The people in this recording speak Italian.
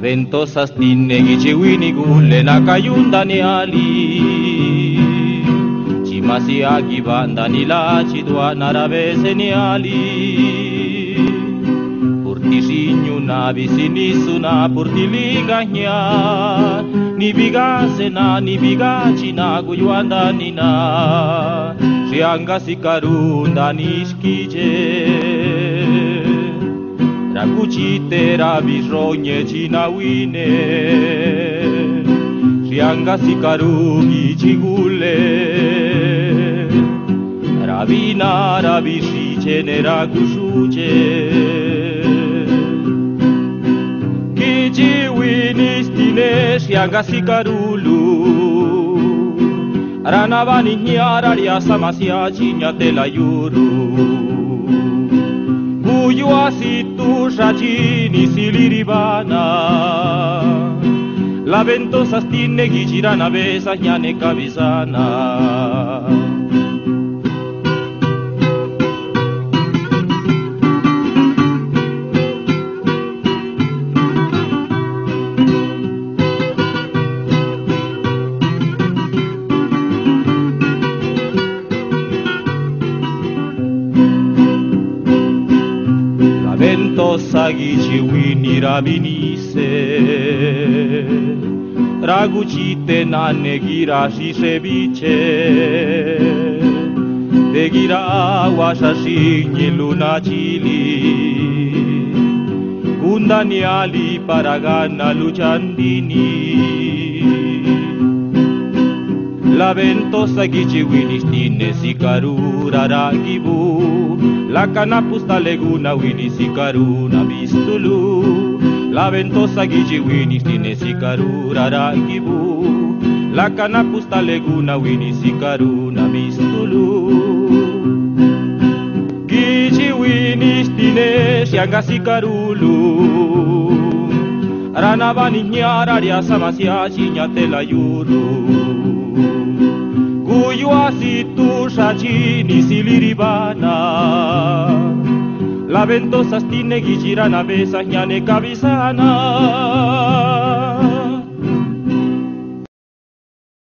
ventosa stinne giwini gulle na kayunda ni ali chimasi agibanda ni la chidwa naravese ni ali purtisinyu na bisinisu na purtiliganya ni bigase na ni bigachi na guyanda ni na rianga sikarunda ni skije rakuchite rabisronye chinawine rianga sikarugi chigule rabina rabishiche nerakushuche kichiwinistine rianga sikarulu ranavani nyara riasamasia chinyatela yuru Uyuasitusha chini siliribana La ventosa stinne gichirana besa nyane kabisana ventosa gichiwini rabinise raguchite nane girashi seviche de gira wasashinyi luna chili undaniali paragana luchandini la ventosa gichiwini stine sikarura ragibu La canapusta leguna wini sikaruna bistulu La ventosa giji wini stine sikarura ragibu La canapusta leguna wini sikaruna bistulu Giji wini stine sianga sikarulu Ranavani nyara ria samasia chinyatela yuru Uyuasitusha chini siliribana La ventosa stinne gichirana besa nyane kabisana